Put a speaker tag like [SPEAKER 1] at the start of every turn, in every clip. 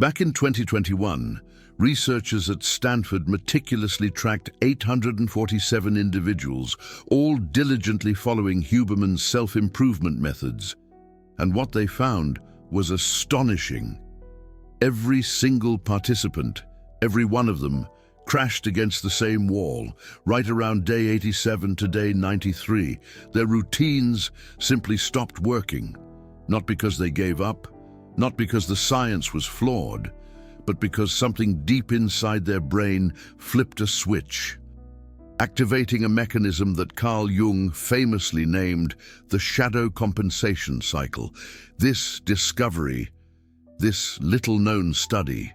[SPEAKER 1] Back in 2021, researchers at Stanford meticulously tracked 847 individuals, all diligently following Huberman's self-improvement methods. And what they found was astonishing. Every single participant, every one of them, crashed against the same wall, right around day 87 to day 93. Their routines simply stopped working, not because they gave up, not because the science was flawed, but because something deep inside their brain flipped a switch, activating a mechanism that Carl Jung famously named the shadow compensation cycle. This discovery, this little-known study,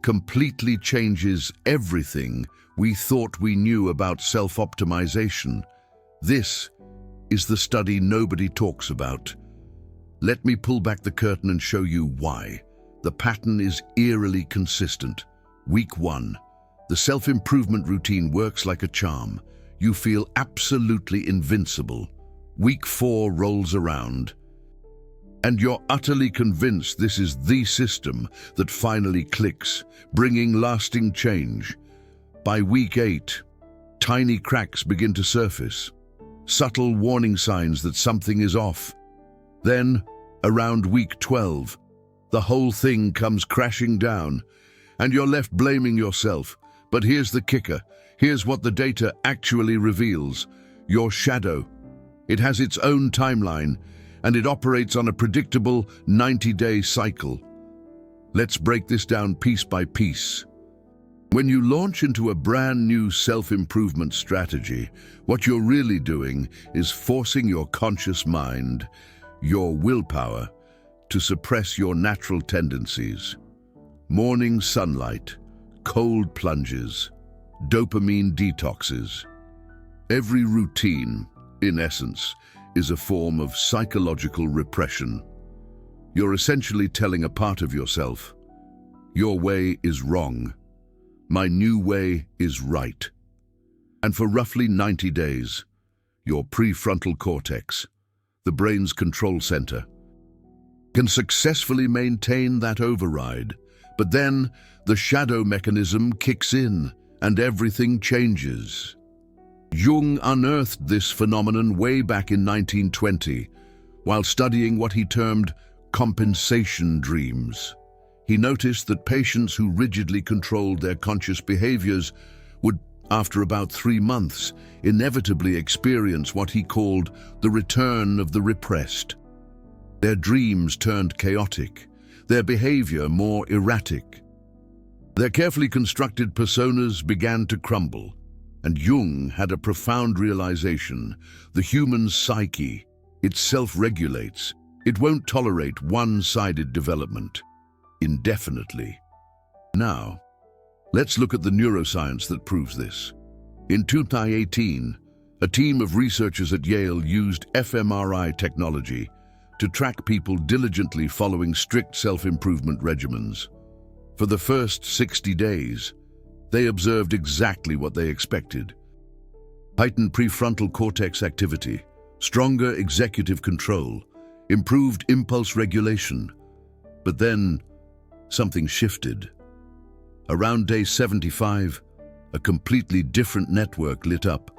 [SPEAKER 1] completely changes everything we thought we knew about self-optimization. This is the study nobody talks about. Let me pull back the curtain and show you why. The pattern is eerily consistent. Week 1. The self-improvement routine works like a charm. You feel absolutely invincible. Week 4 rolls around, and you're utterly convinced this is the system that finally clicks, bringing lasting change. By week 8, tiny cracks begin to surface, subtle warning signs that something is off. Then, around week 12, the whole thing comes crashing down, and you're left blaming yourself. But here's the kicker. Here's what the data actually reveals. Your shadow. It has its own timeline, and it operates on a predictable 90-day cycle. Let's break this down piece by piece. When you launch into a brand new self-improvement strategy, what you're really doing is forcing your conscious mind, your willpower, to suppress your natural tendencies. Morning sunlight, cold plunges, dopamine detoxes. Every routine, in essence, is a form of psychological repression. You're essentially telling a part of yourself, your way is wrong, my new way is right. And for roughly 90 days, your prefrontal cortex, the brain's control center, can successfully maintain that override. But then the shadow mechanism kicks in and everything changes. Jung unearthed this phenomenon way back in 1920 while studying what he termed compensation dreams. He noticed that patients who rigidly controlled their conscious behaviors would, after about 3 months, inevitably experience what he called the return of the repressed. Their dreams turned chaotic, their behavior more erratic. Their carefully constructed personas began to crumble, and Jung had a profound realization. The human psyche, it self-regulates. It won't tolerate one-sided development indefinitely. Now, let's look at the neuroscience that proves this. In 2018, a team of researchers at Yale used fMRI technology to track people diligently following strict self-improvement regimens. For the first 60 days, they observed exactly what they expected. Heightened prefrontal cortex activity, stronger executive control, improved impulse regulation. But then, something shifted. Around day 75, a completely different network lit up.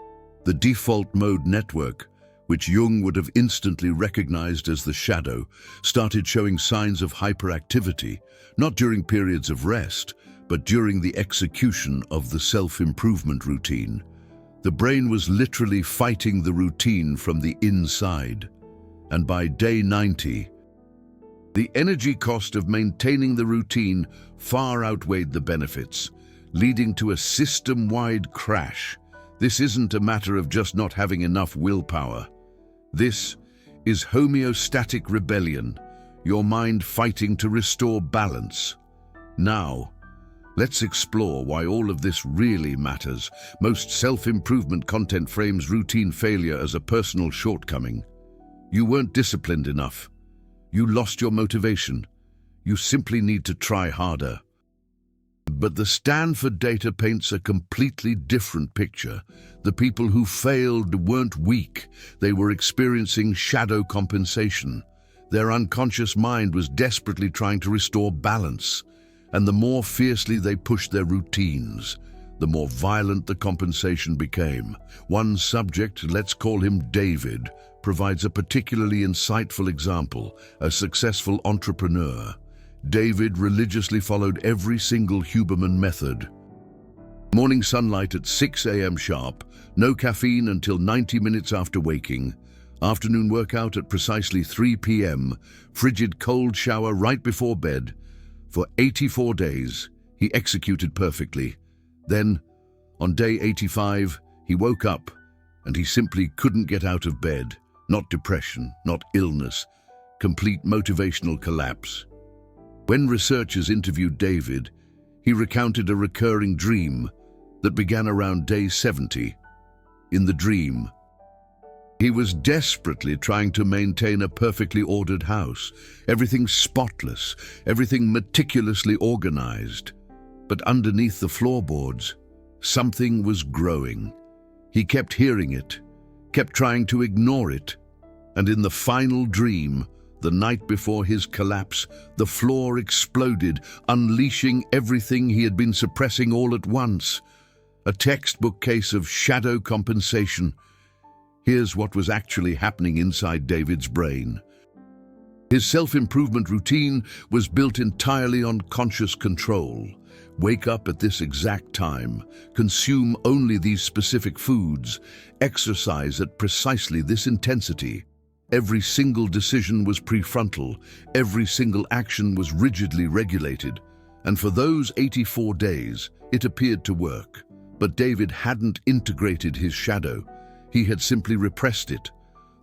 [SPEAKER 1] The default mode network, which Jung would have instantly recognized as the shadow, started showing signs of hyperactivity, not during periods of rest, but during the execution of the self-improvement routine. The brain was literally fighting the routine from the inside. And by day 90, the energy cost of maintaining the routine far outweighed the benefits, leading to a system-wide crash. This isn't a matter of just not having enough willpower. This is homeostatic rebellion, your mind fighting to restore balance. Now, let's explore why all of this really matters. Most self-improvement content frames routine failure as a personal shortcoming. You weren't disciplined enough. You lost your motivation. You simply need to try harder. But the Stanford data paints a completely different picture. The people who failed weren't weak. They were experiencing shadow compensation. Their unconscious mind was desperately trying to restore balance. And the more fiercely they pushed their routines, the more violent the compensation became. One subject, let's call him David, provides a particularly insightful example, a successful entrepreneur. David religiously followed every single Huberman method. Morning sunlight at 6 a.m. sharp, no caffeine until 90 minutes after waking, afternoon workout at precisely 3 p.m., frigid cold shower right before bed. For 84 days, he executed perfectly. Then, on day 85, he woke up and he simply couldn't get out of bed. Not depression, not illness, complete motivational collapse. When researchers interviewed David, he recounted a recurring dream that began around day 70. In the dream, he was desperately trying to maintain a perfectly ordered house, everything spotless, everything meticulously organized. But underneath the floorboards, something was growing. He kept hearing it, kept trying to ignore it, and in the final dream, the night before his collapse, the floor exploded, unleashing everything he had been suppressing all at once. A textbook case of shadow compensation. Here's what was actually happening inside David's brain. His self-improvement routine was built entirely on conscious control. Wake up at this exact time, consume only these specific foods, exercise at precisely this intensity. Every single decision was prefrontal, every single action was rigidly regulated, and for those 84 days, it appeared to work. But David hadn't integrated his shadow. He had simply repressed it,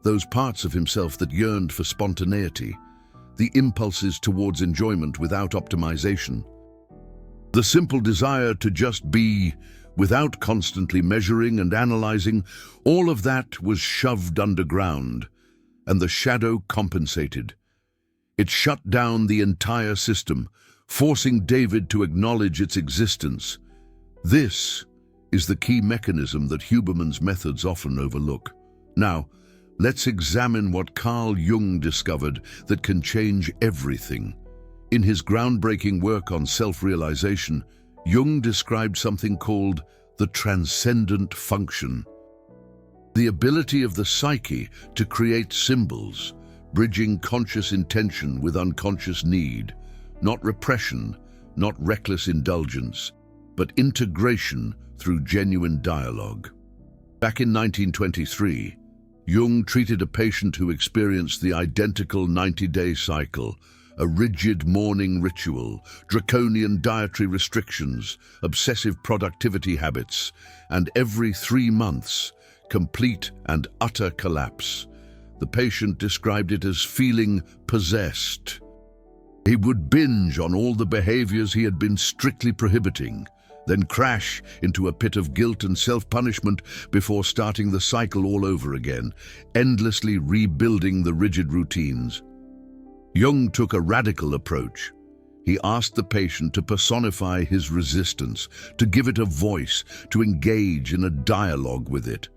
[SPEAKER 1] those parts of himself that yearned for spontaneity, the impulses towards enjoyment without optimization. The simple desire to just be, without constantly measuring and analyzing, all of that was shoved underground, and the shadow compensated. It shut down the entire system, forcing David to acknowledge its existence. This is the key mechanism that Huberman's methods often overlook. Now, let's examine what Carl Jung discovered that can change everything. In his groundbreaking work on self-realization, Jung described something called the transcendent function. The ability of the psyche to create symbols, bridging conscious intention with unconscious need, not repression, not reckless indulgence, but integration through genuine dialogue. Back in 1923, Jung treated a patient who experienced the identical 90-day cycle, a rigid morning ritual, draconian dietary restrictions, obsessive productivity habits, and every 3 months, complete and utter collapse. The patient described it as feeling possessed. He would binge on all the behaviors he had been strictly prohibiting, then crash into a pit of guilt and self-punishment before starting the cycle all over again, endlessly rebuilding the rigid routines. Jung took a radical approach. He asked the patient to personify his resistance, to give it a voice, to engage in a dialogue with it.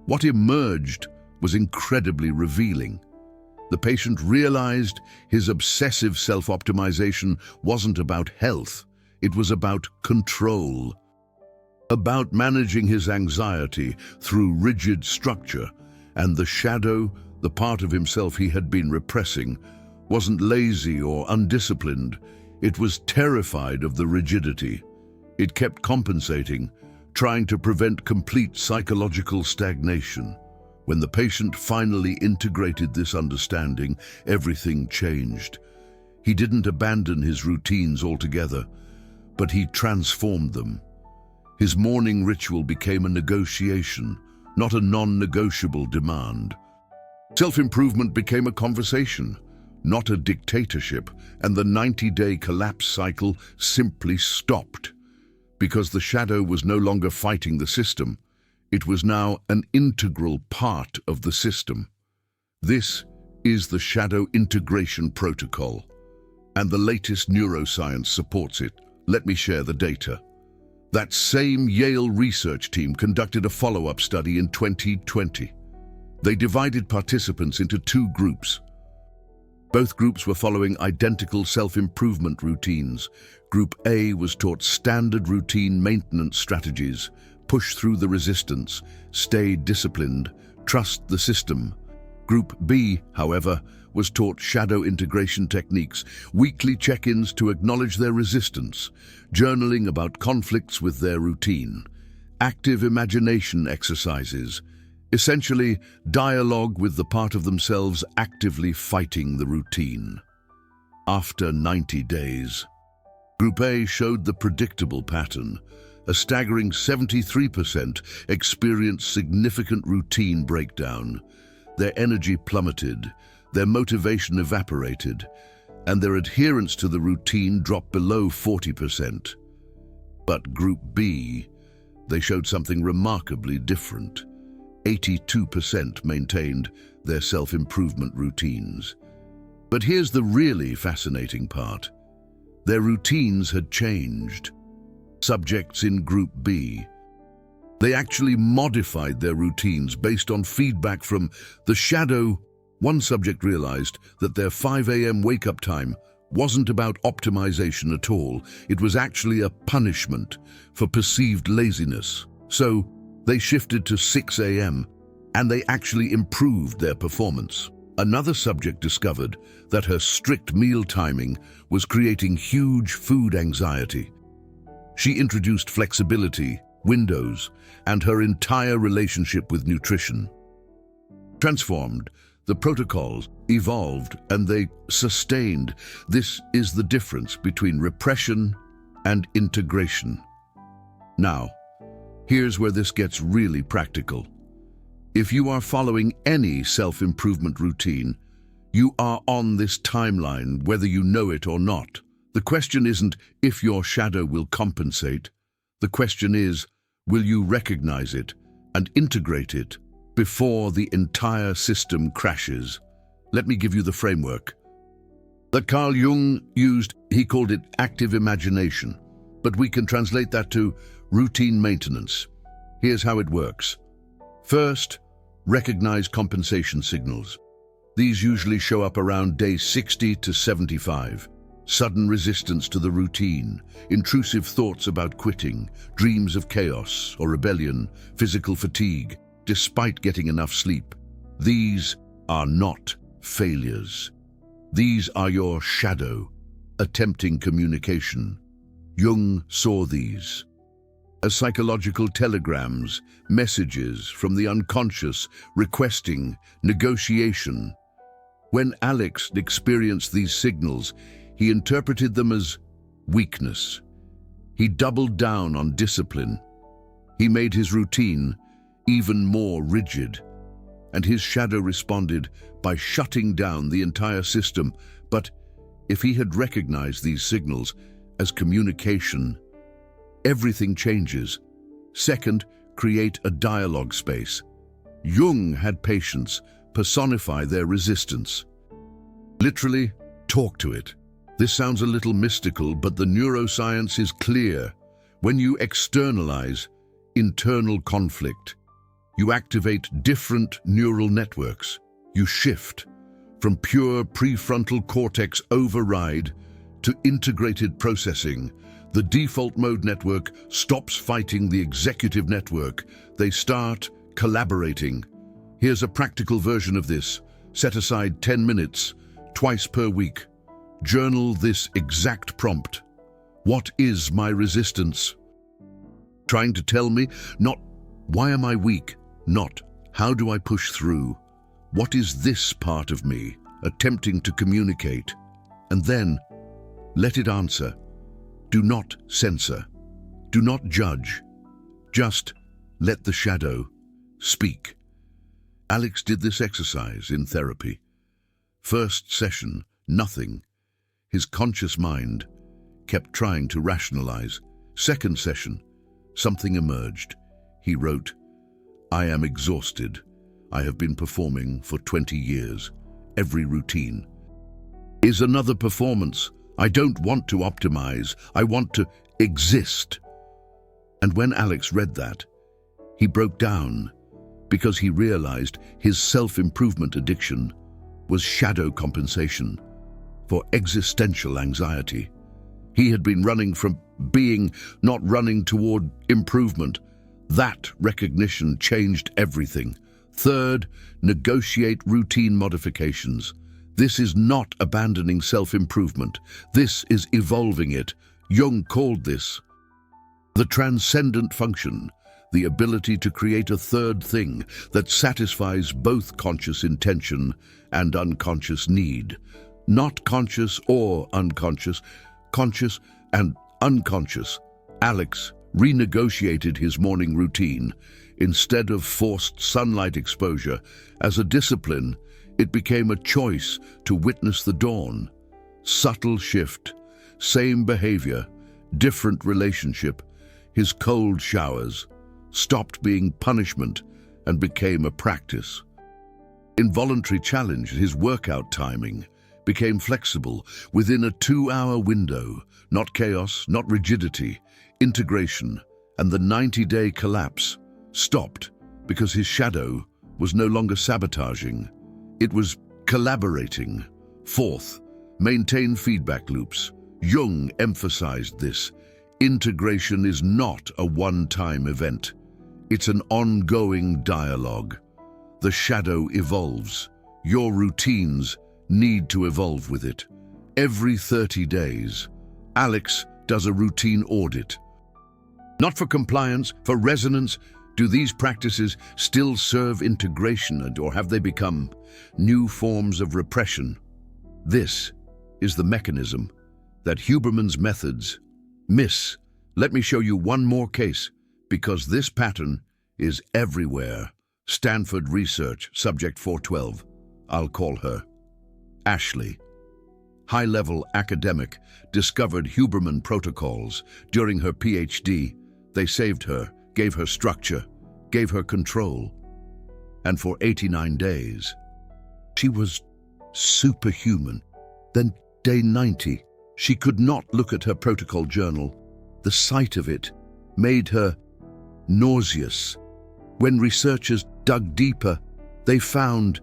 [SPEAKER 1] What emerged was incredibly revealing. The patient realized his obsessive self-optimization wasn't about health. It was about control, about managing his anxiety through rigid structure, and the shadow, the part of himself he had been repressing, wasn't lazy or undisciplined. It was terrified of the rigidity. It kept compensating, trying to prevent complete psychological stagnation. When the patient finally integrated this understanding, everything changed. He didn't abandon his routines altogether, but he transformed them. His morning ritual became a negotiation, not a non-negotiable demand. Self-improvement became a conversation, not a dictatorship, and the 90-day collapse cycle simply stopped. Because the shadow was no longer fighting the system, it was now an integral part of the system. This is the shadow integration protocol, and the latest neuroscience supports it. Let me share the data. That same Yale research team conducted a follow-up study in 2020. They divided participants into 2 groups. Both groups were following identical self-improvement routines. Group A was taught standard routine maintenance strategies: push through the resistance, stay disciplined, trust the system. Group B, however, was taught shadow integration techniques, weekly check-ins to acknowledge their resistance, journaling about conflicts with their routine, active imagination exercises, essentially dialogue with the part of themselves actively fighting the routine. After 90 days, Group A showed the predictable pattern. A staggering 73% experienced significant routine breakdown. Their energy plummeted, their motivation evaporated, and their adherence to the routine dropped below 40%. But Group B, they showed something remarkably different. 82% maintained their self-improvement routines. But here's the really fascinating part. Their routines had changed. Subjects in Group B, they actually modified their routines based on feedback from the shadow. One subject realized that their 5 a.m. wake-up time wasn't about optimization at all. It was actually a punishment for perceived laziness. So they shifted to 6 a.m. and they actually improved their performance. Another subject discovered that her strict meal timing was creating huge food anxiety. She introduced flexibility, windows, and her entire relationship with nutrition. Transformed, the protocols evolved, and they sustained. This is the difference between repression and integration. Now, here's where this gets really practical. If you are following any self-improvement routine, you are on this timeline, whether you know it or not. The question isn't if your shadow will compensate. The question is, will you recognize it and integrate it before the entire system crashes? Let me give you the framework that Carl Jung used. He called it active imagination, but we can translate that to routine maintenance. Here's how it works. First, recognize compensation signals. These usually show up around day 60 to 75. Sudden resistance to the routine, intrusive thoughts about quitting, dreams of chaos or rebellion, physical fatigue, despite getting enough sleep. These are not failures. These are your shadow, attempting communication. Jung saw these as psychological telegrams, messages from the unconscious requesting negotiation. When Alex experienced these signals, he interpreted them as weakness. He doubled down on discipline. He made his routine even more rigid, and his shadow responded by shutting down the entire system. But if he had recognized these signals as communication, everything changes. Second, create a dialogue space. Jung had patients personify their resistance. Literally, talk to it. This sounds a little mystical, but the neuroscience is clear. When you externalize internal conflict, you activate different neural networks. You shift from pure prefrontal cortex override to integrated processing. The default mode network stops fighting the executive network. They start collaborating. Here's a practical version of this. Set aside 10 minutes, twice per week. Journal this exact prompt. What is my resistance? Trying to tell me, not why am I weak, not how do I push through. What is this part of me attempting to communicate? And then let it answer. Do not censor. Do not judge. Just let the shadow speak. Alex did this exercise in therapy. First session, nothing. His conscious mind kept trying to rationalize. Second session, something emerged. He wrote, I am exhausted. I have been performing for 20 years. Every routine is another performance. I don't want to optimize. I want to exist. And when Alex read that, he broke down because he realized his self-improvement addiction was shadow compensation for existential anxiety. He had been running from being, not running toward improvement. That recognition changed everything. Third, negotiate routine modifications. This is not abandoning self-improvement. This is evolving it. Jung called this the transcendent function, the ability to create a third thing that satisfies both conscious intention and unconscious need. Not conscious or unconscious, conscious and unconscious. Alex renegotiated his morning routine. Instead of forced sunlight exposure, as a discipline, it became a choice to witness the dawn. Subtle shift, same behavior, different relationship. His cold showers stopped being punishment and became a practice. Involuntary challenge, his workout timing, became flexible within a 2-hour window. Not chaos, not rigidity, integration. And the 90-day collapse stopped because his shadow was no longer sabotaging. It was collaborating. Fourth, maintain feedback loops. Jung emphasized this. Integration is not a one-time event. It's an ongoing dialogue. The shadow evolves. Your routines need to evolve with it. Every 30 days, Alex does a routine audit. Not for compliance, for resonance. Do these practices still serve integration, or have they become new forms of repression? This is the mechanism that Huberman's methods miss. Let me show you one more case, because this pattern is everywhere. Stanford research, subject 412. I'll call her Ashley. High-level academic, discovered Huberman protocols during her PhD. They saved her, gave her structure, gave her control. And for 89 days, she was superhuman. Then, day 90, she could not look at her protocol journal. The sight of it made her nauseous. When researchers dug deeper, they found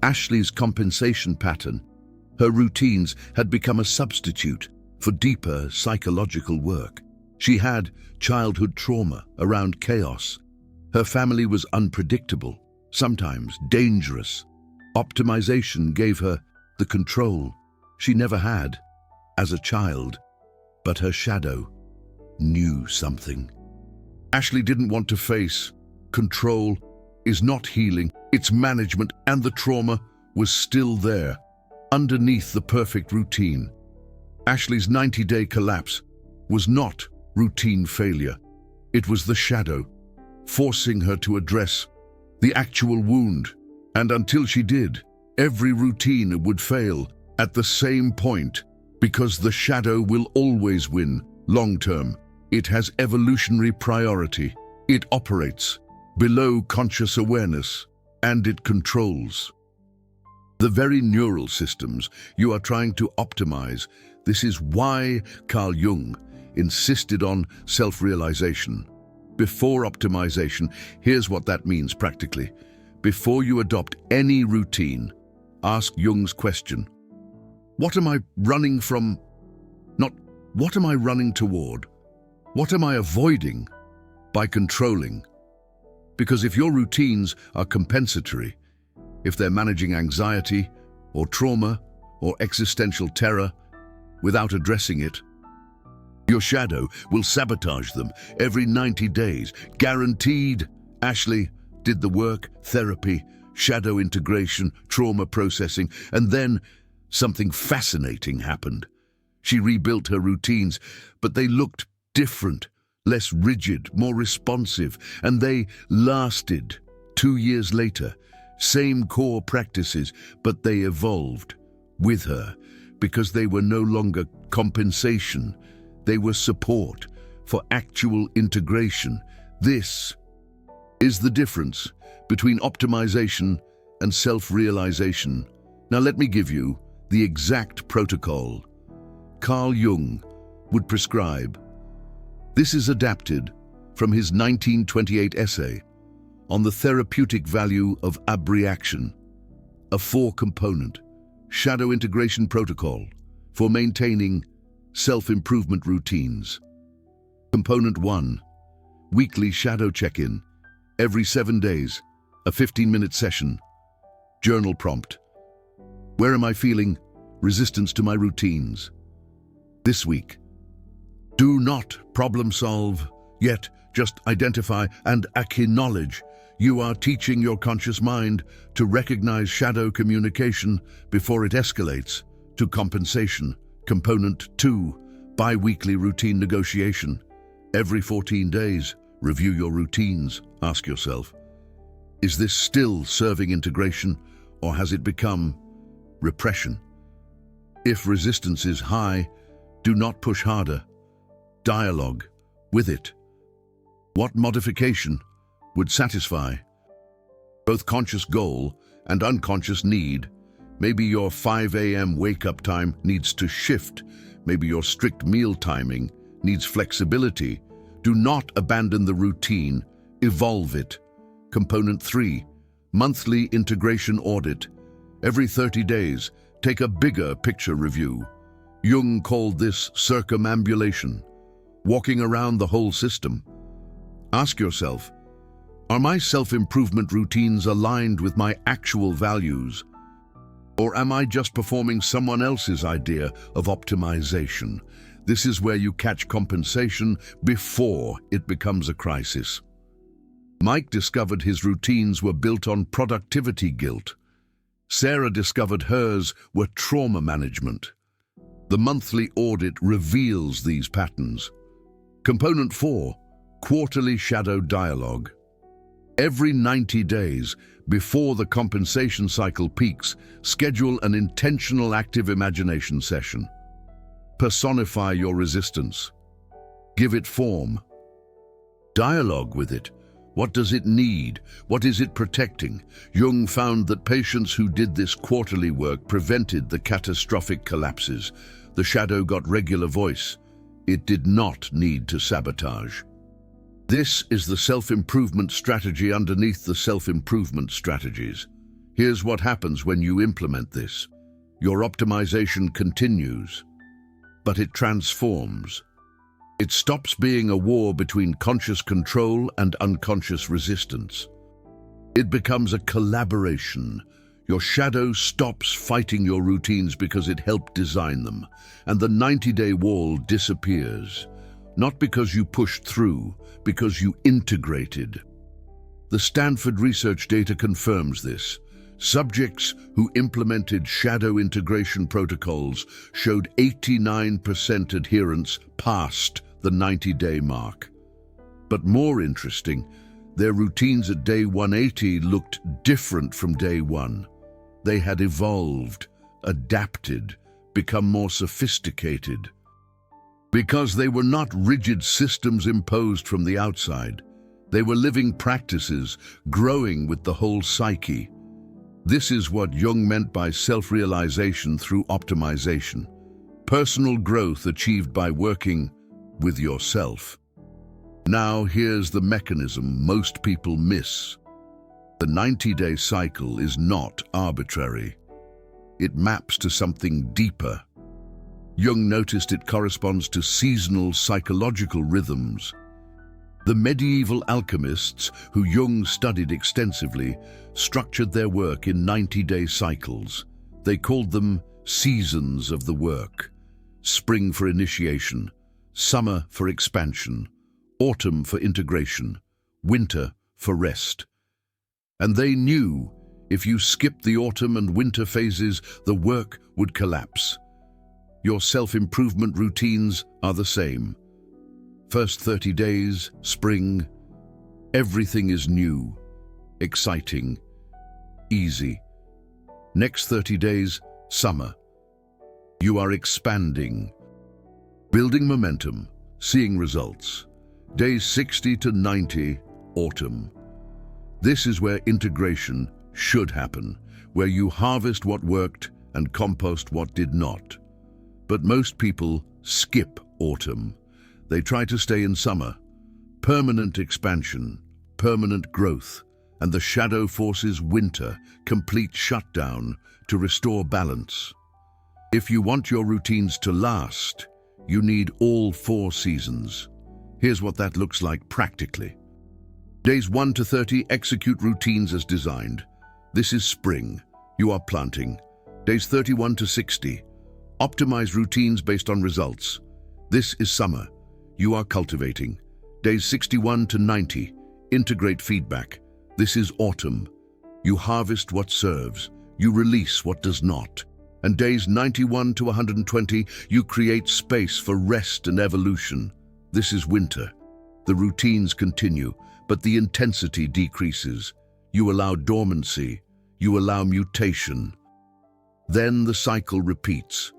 [SPEAKER 1] Ashley's compensation pattern. Her routines had become a substitute for deeper psychological work. She had childhood trauma around chaos. Her family was unpredictable, sometimes dangerous. Optimization gave her the control she never had as a child, but her shadow knew something. Ashley didn't want to face control is not healing, it's management, and the trauma was still there, underneath the perfect routine. Ashley's 90-day collapse was not routine failure. It was the shadow, forcing her to address the actual wound. And until she did, every routine would fail at the same point, because the shadow will always win long-term. It has evolutionary priority. It operates below conscious awareness, and it controls the very neural systems you are trying to optimize. This is why Carl Jung insisted on self-realization. Before optimization, here's what that means practically. Before you adopt any routine, ask Jung's question. What am I running from? Not what am I running toward? What am I avoiding by controlling? Because if your routines are compensatory, if they're managing anxiety or trauma or existential terror without addressing it, your shadow will sabotage them every 90 days, guaranteed. Ashley did the work, therapy, shadow integration, trauma processing, and then something fascinating happened. She rebuilt her routines, but they looked different, less rigid, more responsive, and they lasted. 2 years later, same core practices, but they evolved with her because they were no longer compensation. They were support for actual integration. This is the difference between optimization and self-realization. Now let me give you the exact protocol Carl Jung would prescribe. This is adapted from his 1928 essay on the therapeutic value of abreaction. A 4-component shadow integration protocol for maintaining self-improvement routines. Component 1, weekly shadow check-in, every 7 days, a 15-minute session. Journal prompt. Where am I feeling resistance to my routines? This week. Do not problem solve, yet just identify and acknowledge. You are teaching your conscious mind to recognize shadow communication before it escalates to compensation. Component 2, bi-weekly routine negotiation. Every 14 days, review your routines. Ask yourself, is this still serving integration, or has it become repression? If resistance is high, do not push harder. Dialogue with it. What modification would satisfy both conscious goal and unconscious need? Maybe your 5 a.m. wake-up time needs to shift. Maybe your strict meal timing needs flexibility. Do not abandon the routine, evolve it. Component 3, monthly integration audit. Every 30 days, take a bigger picture review. Jung called this circumambulation, walking around the whole system. Ask yourself, are my self-improvement routines aligned with my actual values? Or am I just performing someone else's idea of optimization? This is where you catch compensation before it becomes a crisis. Mike discovered his routines were built on productivity guilt. Sarah discovered hers were trauma management. The monthly audit reveals these patterns. Component 4, quarterly shadow dialogue. Every 90 days, before the compensation cycle peaks, schedule an intentional active imagination session. Personify your resistance. Give it form. Dialogue with it. What does it need? What is it protecting? Jung found that patients who did this quarterly work prevented the catastrophic collapses. The shadow got regular voice. It did not need to sabotage. This is the self-improvement strategy underneath the self-improvement strategies. Here's what happens when you implement this. Your optimization continues, but it transforms. It stops being a war between conscious control and unconscious resistance. It becomes a collaboration. Your shadow stops fighting your routines because it helped design them, and the 90-day wall disappears. Not because you pushed through, because you integrated. The Stanford research data confirms this. Subjects who implemented shadow integration protocols showed 89% adherence past the 90-day mark. But more interesting, their routines at day 180 looked different from day 1. They had evolved, adapted, become more sophisticated. Because they were not rigid systems imposed from the outside. They were living practices, growing with the whole psyche. This is what Jung meant by self-realization through optimization. Personal growth achieved by working with yourself. Now here's the mechanism most people miss. The 90-day cycle is not arbitrary. It maps to something deeper. Jung noticed it corresponds to seasonal psychological rhythms. The medieval alchemists, who Jung studied extensively, structured their work in 90-day cycles. They called them seasons of the work. Spring for initiation, summer for expansion, autumn for integration, winter for rest. And they knew if you skipped the autumn and winter phases, the work would collapse. Your self-improvement routines are the same. First 30 days, spring, everything is new, exciting, easy. Next 30 days, summer. You are expanding, building momentum, seeing results. Days 60 to 90, autumn. This is where integration should happen, where you harvest what worked and compost what did not. But most people skip autumn. They try to stay in summer. Permanent expansion, permanent growth. and the shadow forces winter, complete shutdown, to restore balance. If you want your routines to last, you need all 4 seasons. Here's what that looks like practically. Days 1 to 30, execute routines as designed. This is spring. You are planting. Days 31 to 60, optimize routines based on results. This is summer. You are cultivating. Days 61 to 90, integrate feedback. This is autumn. You harvest what serves. You release what does not. And days 91 to 120, you create space for rest and evolution. This is winter. The routines continue, but the intensity decreases. You allow dormancy. You allow mutation. Then the cycle repeats.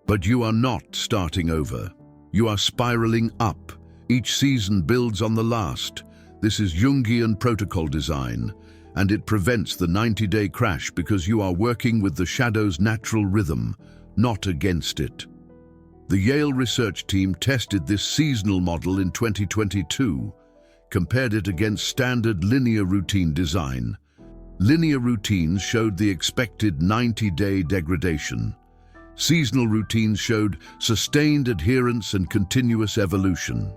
[SPEAKER 1] But you are not starting over. You are spiraling up. Each season builds on the last. This is Jungian protocol design, and it prevents the 90-day crash because you are working with the shadow's natural rhythm, not against it. The Yale research team tested this seasonal model in 2022, compared it against standard linear routine design. Linear routines showed the expected 90-day degradation. Seasonal routines showed sustained adherence and continuous evolution.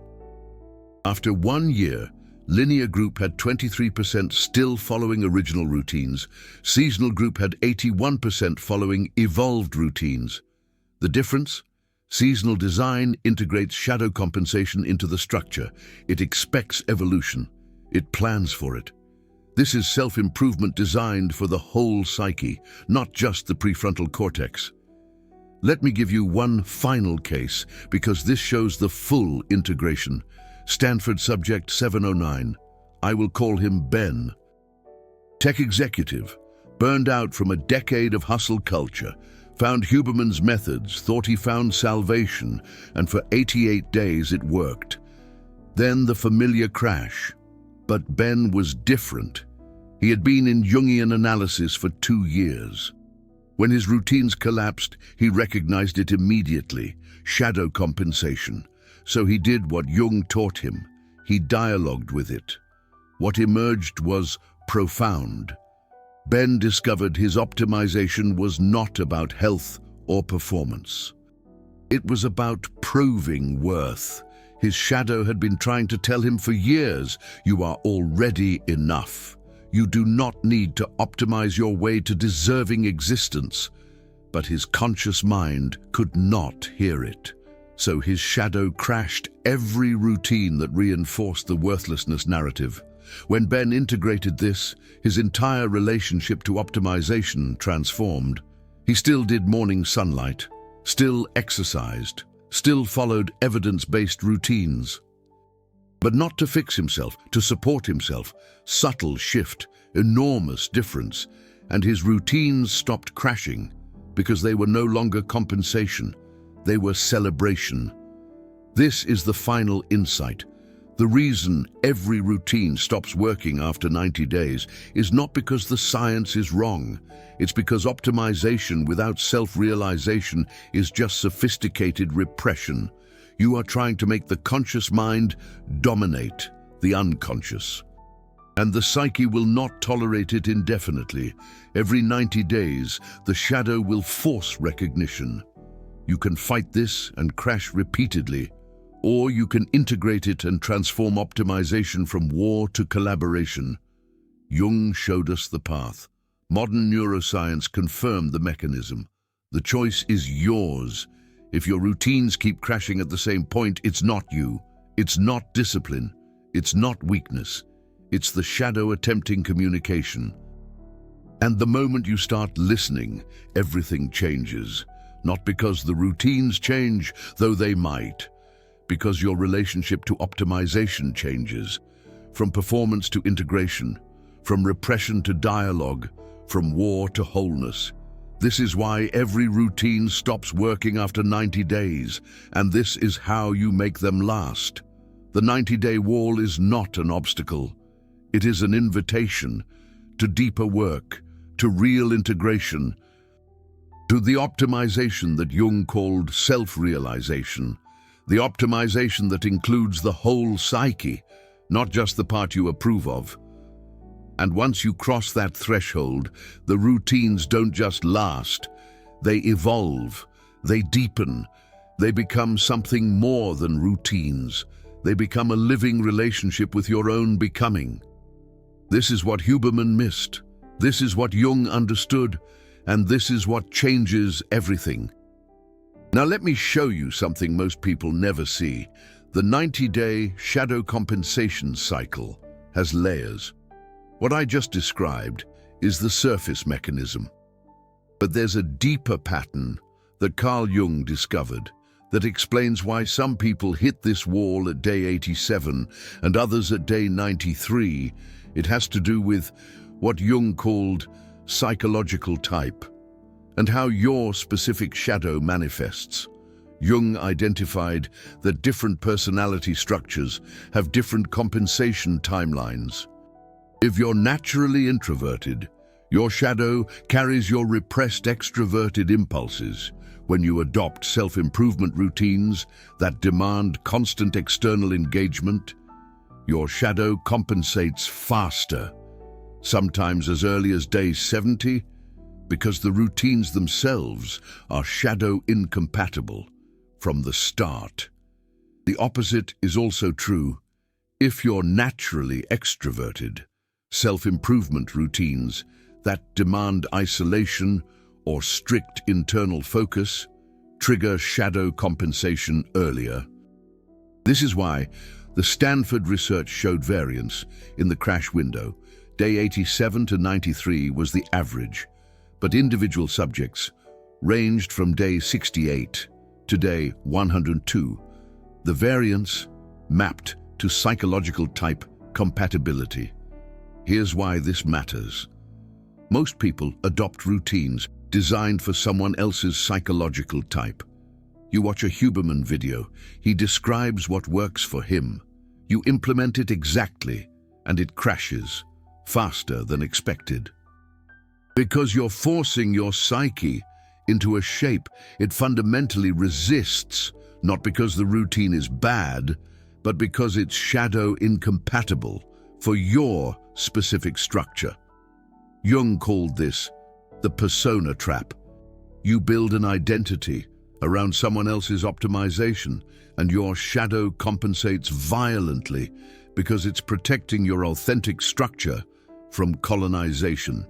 [SPEAKER 1] After 1 year, linear group had 23% still following original routines. Seasonal group had 81% following evolved routines. The difference? Seasonal design integrates shadow compensation into the structure. It expects evolution. It plans for it. This is self-improvement designed for the whole psyche, not just the prefrontal cortex. Let me give you one final case, because this shows the full integration. Stanford subject 709. I will call him Ben. Tech executive, burned out from a decade of hustle culture, found Huberman's methods, thought he found salvation, and for 88 days it worked. Then the familiar crash. But Ben was different. He had been in Jungian analysis for 2 years. When his routines collapsed, he recognized it immediately, shadow compensation. So he did what Jung taught him. He dialogued with it. What emerged was profound. Ben discovered his optimization was not about health or performance. It was about proving worth. His shadow had been trying to tell him for years, you are already enough. You do not need to optimize your way to deserving existence. But his conscious mind could not hear it. So his shadow crashed every routine that reinforced the worthlessness narrative. When Ben integrated this, his entire relationship to optimization transformed. He still did morning sunlight, still exercised, still followed evidence-based routines. But not to fix himself, to support himself. Subtle shift, enormous difference, and his routines stopped crashing because they were no longer compensation, they were celebration. This is the final insight. The reason every routine stops working after 90 days is not because the science is wrong. It's because optimization without self-realization is just sophisticated repression. You are trying to make the conscious mind dominate the unconscious. And the psyche will not tolerate it indefinitely. Every 90 days, the shadow will force recognition. You can fight this and crash repeatedly, or you can integrate it and transform optimization from war to collaboration. Jung showed us the path. Modern neuroscience confirmed the mechanism. The choice is yours. If your routines keep crashing at the same point, it's not you. It's not discipline. It's not weakness. It's the shadow attempting communication. And the moment you start listening, everything changes. Not because the routines change, though they might. Because your relationship to optimization changes. From performance to integration. From repression to dialogue. From war to wholeness. This is why every routine stops working after 90 days, and this is how you make them last. The 90-day wall is not an obstacle. It is an invitation to deeper work, to real integration, to the optimization that Jung called self-realization, the optimization that includes the whole psyche, not just the part you approve of. And once you cross that threshold, the routines don't just last, they evolve, they deepen, they become something more than routines. They become a living relationship with your own becoming. This is what Huberman missed. This is what Jung understood. And this is what changes everything. Now let me show you something most people never see. The 90-day shadow compensation cycle has layers. What I just described is the surface mechanism. But there's a deeper pattern that Carl Jung discovered that explains why some people hit this wall at day 87 and others at day 93. It has to do with what Jung called psychological type and how your specific shadow manifests. Jung identified that different personality structures have different compensation timelines. If you're naturally introverted, your shadow carries your repressed extroverted impulses. When you adopt self-improvement routines that demand constant external engagement, your shadow compensates faster, sometimes as early as day 70, because the routines themselves are shadow incompatible from the start. The opposite is also true. If you're naturally extroverted, self-improvement routines that demand isolation or strict internal focus trigger shadow compensation earlier. This is why the Stanford research showed variance in the crash window. Day 87 to 93 was the average, but individual subjects ranged from day 68 to day 102. The variance mapped to psychological type compatibility. Here's why this matters. Most people adopt routines designed for someone else's psychological type. You watch a Huberman video, he describes what works for him. You implement it exactly, and it crashes faster than expected. Because you're forcing your psyche into a shape it fundamentally resists, not because the routine is bad, but because it's shadow incompatible for your specific structure. Jung called this the persona trap. You build an identity around someone else's optimization, and your shadow compensates violently because it's protecting your authentic structure from colonization.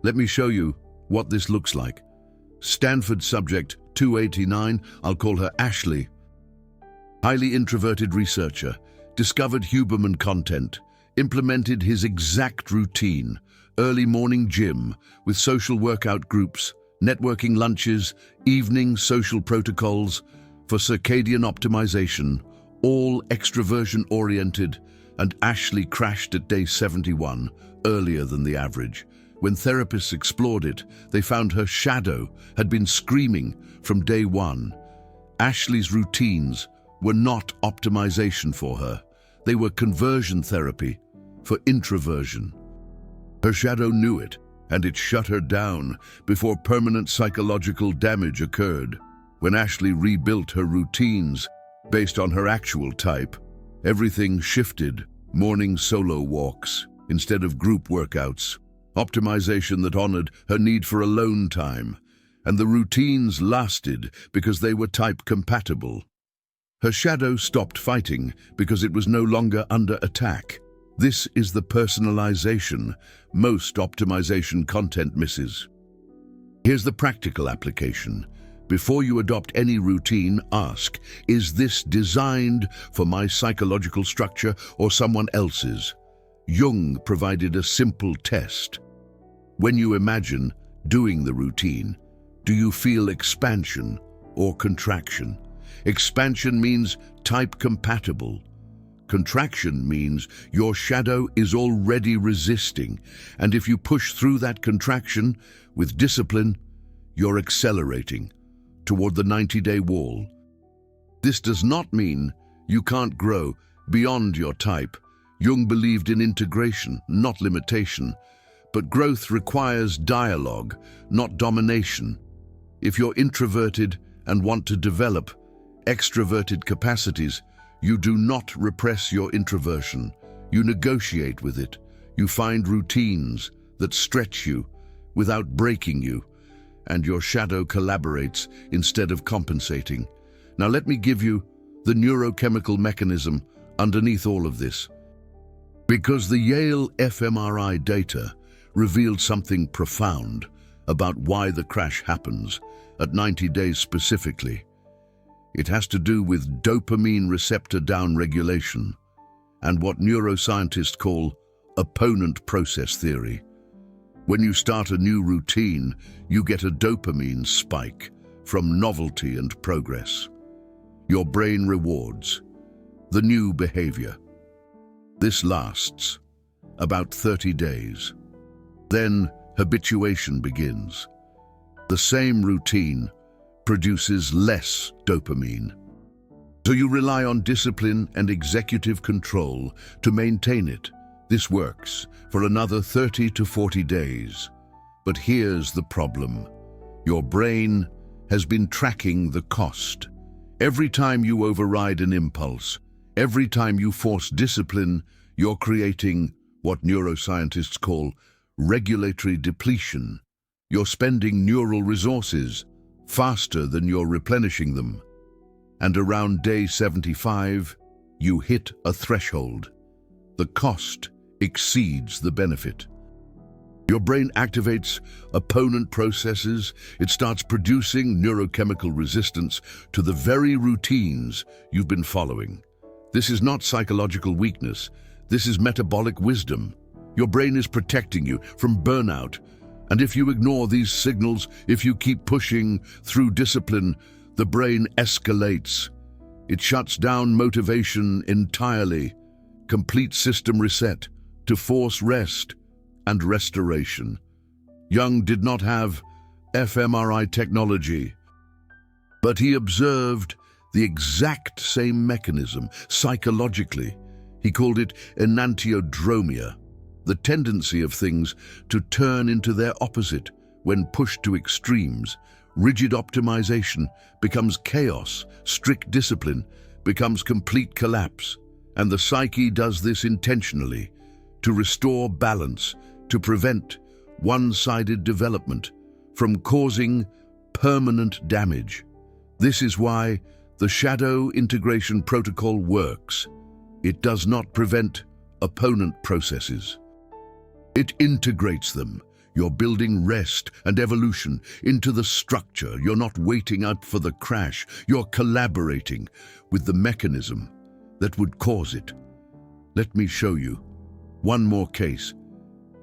[SPEAKER 1] Let me show you what this looks like. Stanford subject 289, I'll call her Ashley. Highly introverted researcher, discovered Huberman content, implemented his exact routine, early morning gym with social workout groups, networking lunches, evening social protocols for circadian optimization, all extroversion-oriented, and Ashley crashed at day 71, earlier than the average. When therapists explored it, they found her shadow had been screaming from day one. Ashley's routines were not optimization for her. They were conversion therapy for introversion. Her shadow knew it, and it shut her down before permanent psychological damage occurred. When Ashley rebuilt her routines based on her actual type, everything shifted. Morning solo walks instead of group workouts, optimization that honored her need for alone time, and the routines lasted because they were type compatible. Her shadow stopped fighting because it was no longer under attack. This is the personalization most optimization content misses. Here's the practical application. Before you adopt any routine, ask, is this designed for my psychological structure or someone else's? Jung provided a simple test. When you imagine doing the routine, do you feel expansion or contraction? Expansion means type compatible. Contraction means your shadow is already resisting, and if you push through that contraction with discipline, you're accelerating toward the 90-day wall. This does not mean you can't grow beyond your type. Jung believed in integration, not limitation, but growth requires dialogue, not domination. If you're introverted and want to develop extroverted capacities, you do not repress your introversion. You negotiate with it. You find routines that stretch you without breaking you, and your shadow collaborates instead of compensating. Now let me give you the neurochemical mechanism underneath all of this. Because the Yale fMRI data revealed something profound about why the crash happens at 90 days specifically. It has to do with dopamine receptor downregulation and what neuroscientists call opponent process theory. When you start a new routine, you get a dopamine spike from novelty and progress. Your brain rewards the new behavior. This lasts about 30 days. Then habituation begins. The same routine produces less dopamine. So you rely on discipline and executive control to maintain it. This works for another 30 to 40 days. But here's the problem. Your brain has been tracking the cost. Every time you override an impulse, every time you force discipline, you're creating what neuroscientists call regulatory depletion. You're spending neural resources faster than you're replenishing them. And around day 75, you hit a threshold. The cost exceeds the benefit. Your brain activates opponent processes. It starts producing neurochemical resistance to the very routines you've been following. This is not psychological weakness. This is metabolic wisdom. Your brain is protecting you from burnout. And if you ignore these signals, if you keep pushing through discipline, the brain escalates. It shuts down motivation entirely. Complete system reset to force rest and restoration. Jung did not have fMRI technology, but he observed the exact same mechanism psychologically. He called it enantiodromia, the tendency of things to turn into their opposite when pushed to extremes. Rigid optimization becomes chaos, strict discipline becomes complete collapse. And the psyche does this intentionally, to restore balance, to prevent one-sided development from causing permanent damage. This is why the shadow integration protocol works. It does not prevent opponent processes. It integrates them. You're building rest and evolution into the structure. You're not waiting out for the crash. You're collaborating with the mechanism that would cause it. Let me show you one more case,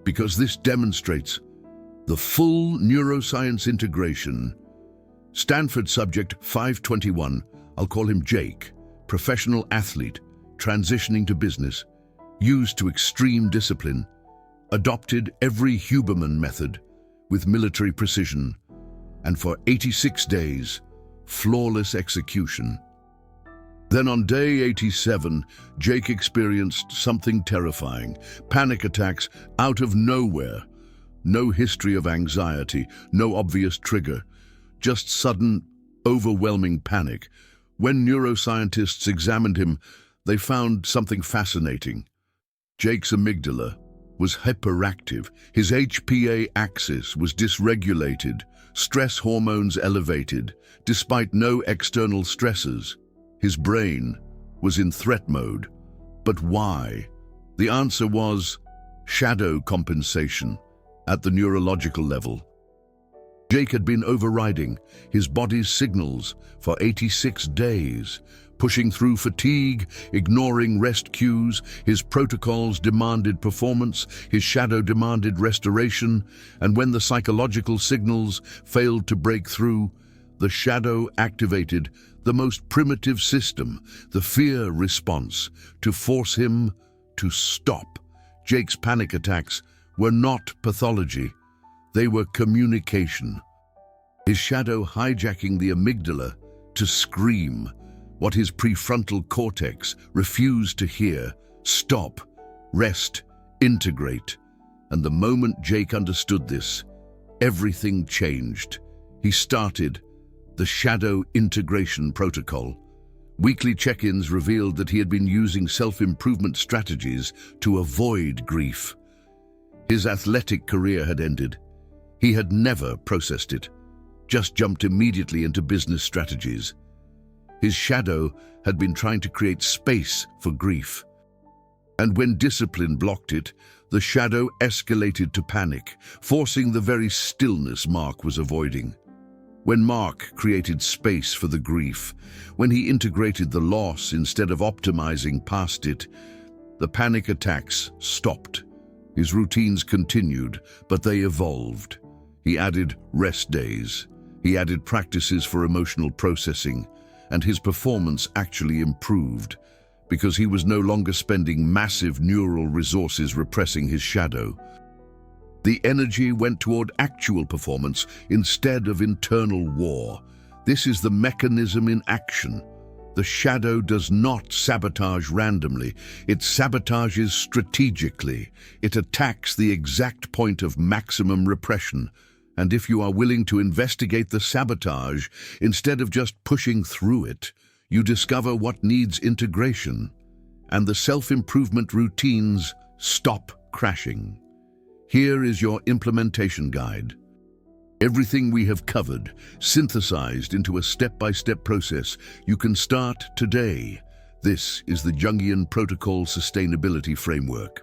[SPEAKER 1] because this demonstrates the full neuroscience integration. Stanford subject 521, I'll call him Jake, professional athlete, transitioning to business, used to extreme discipline, adopted every Huberman method with military precision, and for 86 days, flawless execution. Then on day 87, Jake experienced something terrifying. Panic attacks out of nowhere. No history of anxiety, no obvious trigger, just sudden, overwhelming panic. When neuroscientists examined him, they found something fascinating. Jake's amygdala was hyperactive. His HPA axis was dysregulated, stress hormones elevated, despite no external stressors. His brain was in threat mode. But why? The answer was shadow compensation at the neurological level. Jake had been overriding his body's signals for 86 days, pushing through fatigue, ignoring rest cues. His protocols demanded performance, his shadow demanded restoration, and when the psychological signals failed to break through, the shadow activated the most primitive system, the fear response, to force him to stop. Jake's panic attacks were not pathology, they were communication. His shadow hijacking the amygdala to scream what his prefrontal cortex refused to hear: stop, rest, integrate. And the moment Jake understood this, everything changed. He started the shadow integration protocol. Weekly check-ins revealed that he had been using self-improvement strategies to avoid grief, His athletic career had ended. He had never processed it, just jumped immediately into business strategies. His shadow had been trying to create space for grief. And when discipline blocked it, the shadow escalated to panic, forcing the very stillness Mark was avoiding. When Mark created space for the grief, when he integrated the loss instead of optimizing past it, the panic attacks stopped. His routines continued, but they evolved. He added rest days. He added practices for emotional processing, and his performance actually improved because he was no longer spending massive neural resources repressing his shadow. The energy went toward actual performance instead of internal war. This is the mechanism in action. The shadow does not sabotage randomly. It sabotages strategically. It attacks the exact point of maximum repression. And if you are willing to investigate the sabotage instead of just pushing through it, you discover what needs integration, and the self-improvement routines stop crashing. Here is your implementation guide. Everything we have covered, synthesized into a step-by-step process. You can start today. This is the Jungian Protocol Sustainability Framework.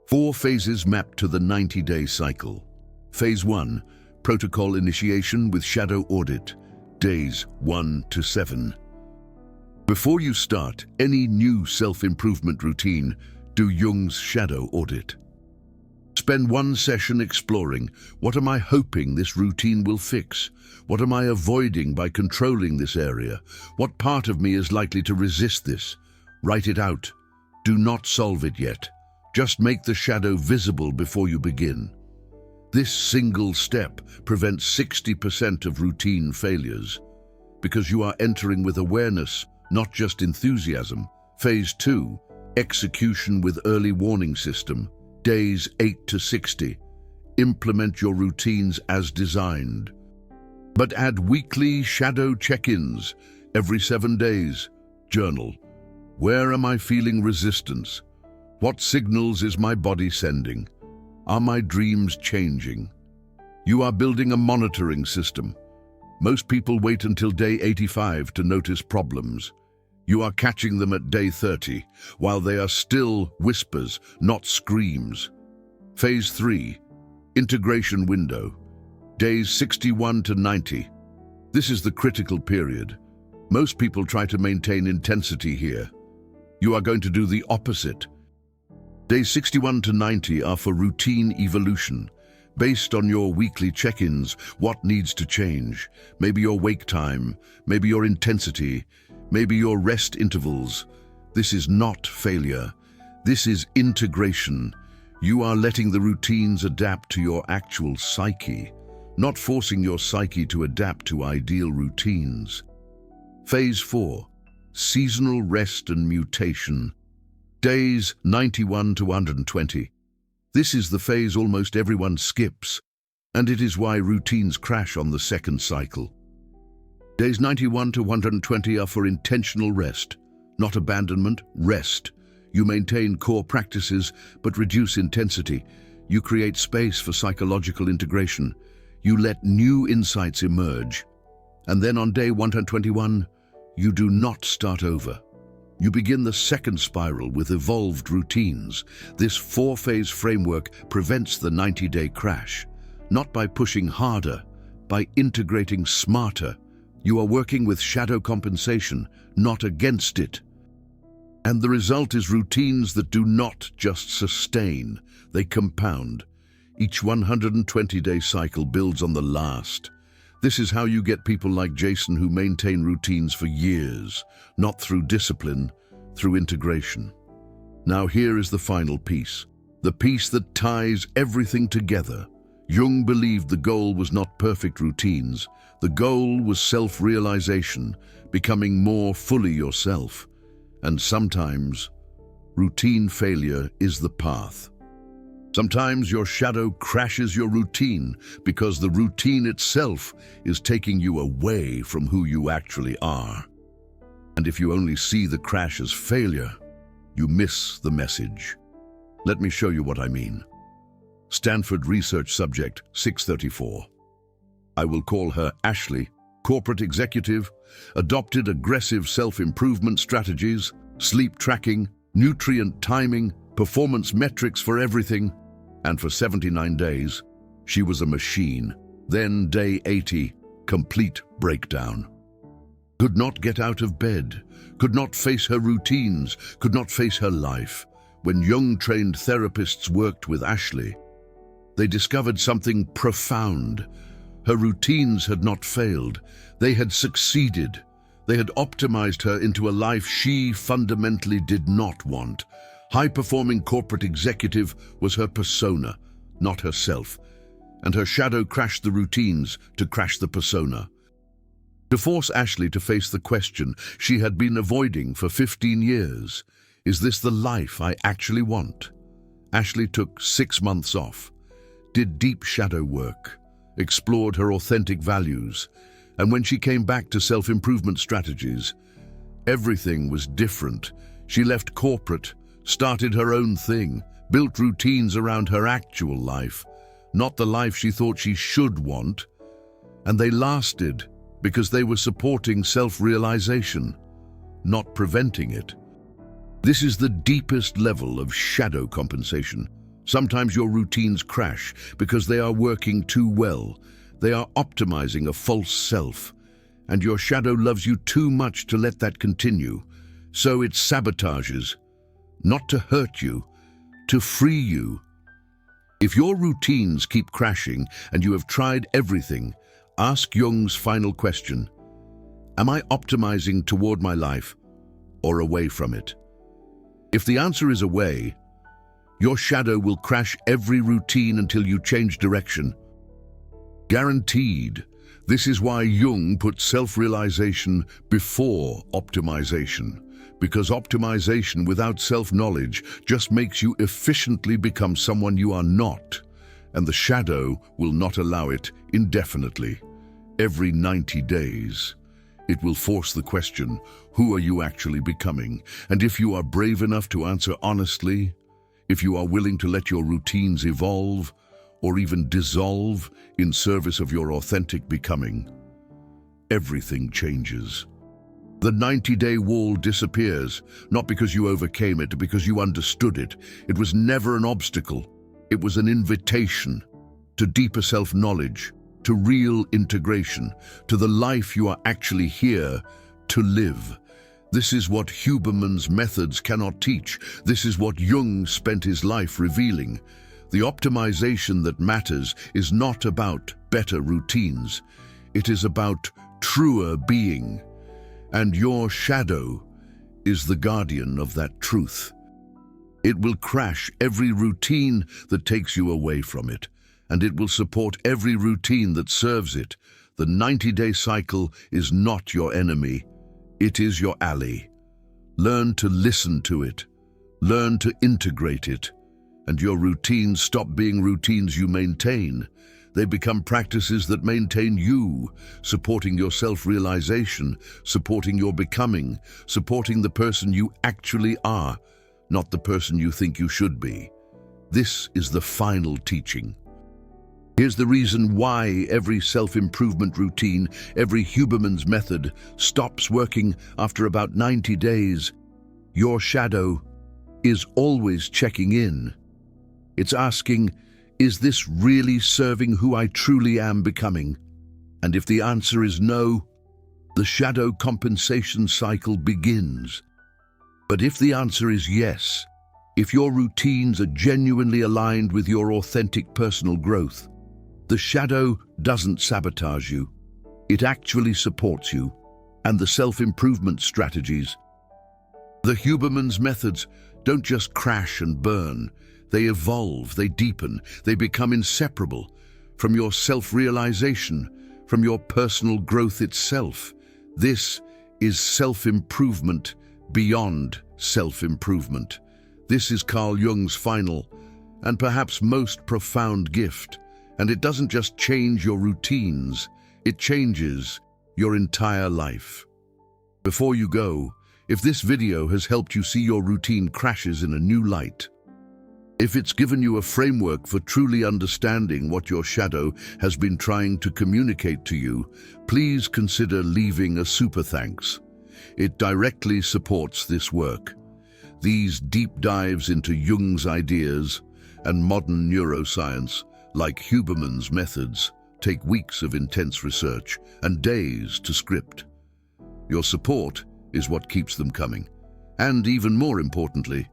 [SPEAKER 1] 4 phases mapped to the 90-day cycle. Phase 1, protocol initiation with shadow audit, days 1 to 7. Before you start any new self-improvement routine, do Jung's shadow audit. Spend 1 session exploring, what am I hoping this routine will fix? What am I avoiding by controlling this area? What part of me is likely to resist this? Write it out. Do not solve it yet. Just make the shadow visible before you begin. This single step prevents 60% of routine failures, because you are entering with awareness, not just enthusiasm. Phase 2, execution with early warning system, days 8 to 60. Implement your routines as designed. But add weekly shadow check-ins every 7 days. Journal. Where am I feeling resistance? What signals is my body sending? Are my dreams changing? You are building a monitoring system. Most people wait until day 85 to notice problems. You are catching them at day 30, while they are still whispers, not screams. Phase 3, integration window, days 61 to 90. This is the critical period. Most people try to maintain intensity here. You are going to do the opposite. Days 61 to 90 are for routine evolution. Based on your weekly check-ins, what needs to change? Maybe your wake time, maybe your intensity, maybe your rest intervals. This is not failure. This is integration. You are letting the routines adapt to your actual psyche, not forcing your psyche to adapt to ideal routines. Phase 4, seasonal rest and mutation, days 91 to 120. This is the phase almost everyone skips, and it is why routines crash on the second cycle. Days 91 to 120 are for intentional rest, not abandonment, rest. You maintain core practices, but reduce intensity. You create space for psychological integration. You let new insights emerge. And then on day 121, you do not start over. You begin the second spiral with evolved routines. This 4-phase framework prevents the 90-day crash, not by pushing harder, by integrating smarter. You are working with shadow compensation, not against it. And the result is routines that do not just sustain, they compound. Each 120-day cycle builds on the last. This is how you get people like Jason who maintain routines for years, not through discipline, through integration. Now here is the final piece, the piece that ties everything together. Jung believed the goal was not perfect routines. The goal was self-realization, becoming more fully yourself. And sometimes, routine failure is the path. Sometimes your shadow crashes your routine because the routine itself is taking you away from who you actually are. And if you only see the crash as failure, you miss the message. Let me show you what I mean. Stanford research subject 634. I will call her Ashley, corporate executive, adopted aggressive self-improvement strategies, sleep tracking, nutrient timing, performance metrics for everything, and for 79 days, she was a machine. Then day 80, complete breakdown. Could not get out of bed, could not face her routines, could not face her life. When Jung-trained therapists worked with Ashley, they discovered something profound. Her routines had not failed. They had succeeded. They had optimized her into a life she fundamentally did not want. High-performing corporate executive was her persona, not herself, and her shadow crashed the routines to crash the persona. To force Ashley to face the question she had been avoiding for 15 years, is this the life I actually want? Ashley took 6 months off, did deep shadow work, explored her authentic values, and when she came back to self-improvement strategies, everything was different. She left corporate, started her own thing, built routines around her actual life, not the life she thought she should want, and they lasted because they were supporting self-realization, not preventing it. This is the deepest level of shadow compensation. Sometimes your routines crash because they are working too well. They are optimizing a false self, and your shadow loves you too much to let that continue. So it sabotages, not to hurt you, to free you. If your routines keep crashing and you have tried everything, ask Jung's final question. Am I optimizing toward my life or away from it? If the answer is away, your shadow will crash every routine until you change direction. Guaranteed. This is why Jung put self-realization before optimization, because optimization without self-knowledge just makes you efficiently become someone you are not, and the shadow will not allow it indefinitely. Every 90 days, it will force the question, who are you actually becoming? And if you are brave enough to answer honestly, if you are willing to let your routines evolve or even dissolve in service of your authentic becoming, everything changes. The 90-day wall disappears, not because you overcame it, because you understood it. It was never an obstacle. It was an invitation to deeper self-knowledge, to real integration, to the life you are actually here to live. This is what Huberman's methods cannot teach. This is what Jung spent his life revealing. The optimization that matters is not about better routines. It is about truer being. And your shadow is the guardian of that truth. It will crash every routine that takes you away from it, and it will support every routine that serves it. The 90-day cycle is not your enemy. It is your ally. Learn to listen to it. Learn to integrate it. And your routines stop being routines you maintain. They become practices that maintain you, supporting your self-realization, supporting your becoming, supporting the person you actually are, not the person you think you should be. This is the final teaching. Here's the reason why every self-improvement routine, every Huberman's method, stops working after about 90 days. Your shadow is always checking in. It's asking, is this really serving who I truly am becoming? And if the answer is no, the shadow compensation cycle begins. But if the answer is yes, if your routines are genuinely aligned with your authentic personal growth, the shadow doesn't sabotage you. It actually supports you. And the self-improvement strategies, the Huberman's methods, don't just crash and burn. They evolve, they deepen, they become inseparable from your self-realization, from your personal growth itself. This is self-improvement beyond self-improvement. This is Carl Jung's final and perhaps most profound gift. And it doesn't just change your routines, it changes your entire life. Before you go, if this video has helped you see your routine crashes in a new light, If it's given you a framework for truly understanding what your shadow has been trying to communicate to you, please consider leaving a super thanks. It directly supports this work. These deep dives into Jung's ideas and modern neuroscience, like Huberman's methods, take weeks of intense research and days to script. Your support is what keeps them coming. And even more importantly,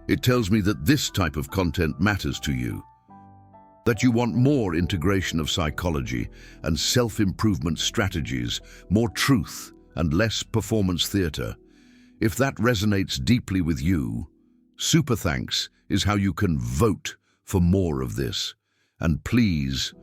[SPEAKER 1] it tells me that this type of content matters to you, that you want more integration of psychology and self-improvement strategies, more truth and less performance theater. If that resonates deeply with you, super thanks is how you can vote for more of this. And please,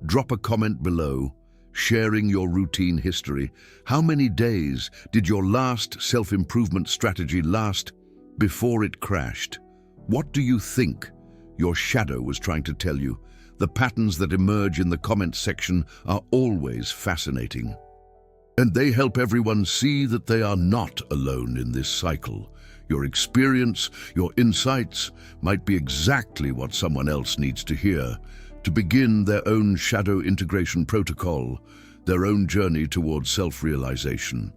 [SPEAKER 1] drop a comment below, sharing your routine history. How many days did your last self-improvement strategy last before it crashed? What do you think your shadow was trying to tell you? The patterns that emerge in the comments section are always fascinating. And they help everyone see that they are not alone in this cycle. Your experience, your insights might be exactly what someone else needs to hear to begin their own shadow integration protocol, their own journey towards self-realization.